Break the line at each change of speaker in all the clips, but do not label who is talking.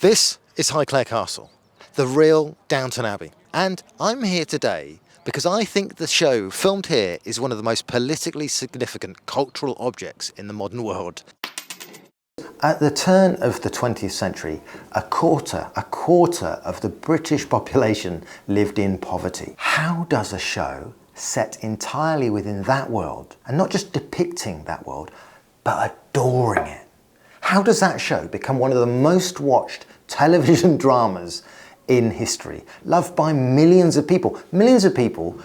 This is Highclere Castle, the real Downton Abbey. And I'm here today because I think the show filmed here is one of the most politically significant cultural objects in the modern world. At the turn of the 20th century, a quarter of the British population lived in poverty. How does a show set entirely within that world, and not just depicting that world, but adoring it? How does that show become one of the most watched television dramas in history, loved by millions of people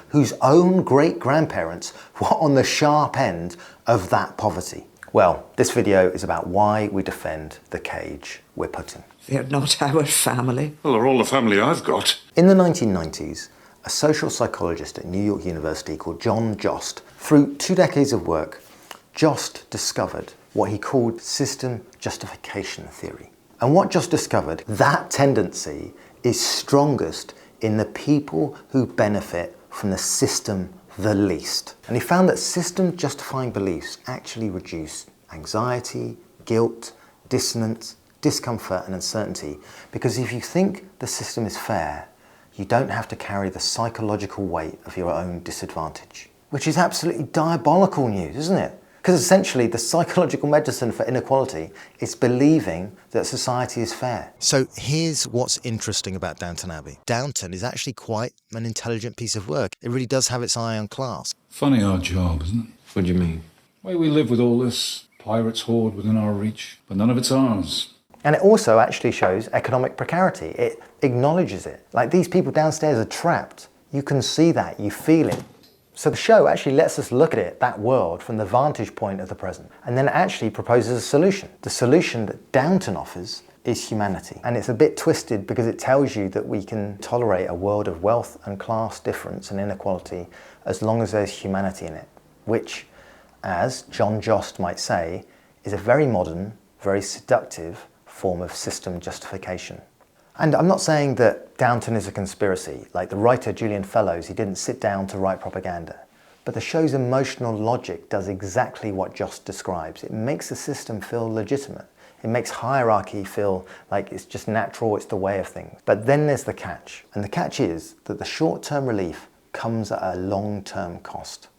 whose own great-grandparents were on the sharp end of that poverty? Well, this video is about why we defend the cage we're put in.
They're not our family.
Well, they're all the family I've got.
In the 1990s, a social psychologist at New York University called Jost, through 2 decades of work, Jost discovered what he called system justification theory. And what Jost discovered, that tendency is strongest in the people who benefit from the system the least. And he found that system justifying beliefs actually reduce anxiety, guilt, dissonance, discomfort and uncertainty, because if you think the system is fair, you don't have to carry the psychological weight of your own disadvantage. Which is absolutely diabolical news, isn't it? Because essentially the psychological medicine for inequality is believing that society is fair. So here's what's interesting about Downton Abbey. Downton is actually quite an intelligent piece of work. It really does have its eye on class.
Funny our job, isn't it?
What do you mean?
Way we live with all this pirates hoard within our reach, but none of it's ours.
And it also actually shows economic precarity. It acknowledges it. Like, these people downstairs are trapped. You can see that, you feel it. So the show actually lets us look at it, that world, from the vantage point of the present, and then actually proposes a solution. The solution that Downton offers is humanity. And it's a bit twisted because it tells you that we can tolerate a world of wealth and class difference and inequality as long as there's humanity in it, which, as John Jost might say, is a very modern, very seductive form of system justification. And I'm not saying that Downton is a conspiracy. Like the writer Julian Fellowes, he didn't sit down to write propaganda. But the show's emotional logic does exactly what Jost describes. It makes the system feel legitimate. It makes hierarchy feel like it's just natural, it's the way of things. But then there's the catch. And the catch is that the short-term relief comes at a long-term cost.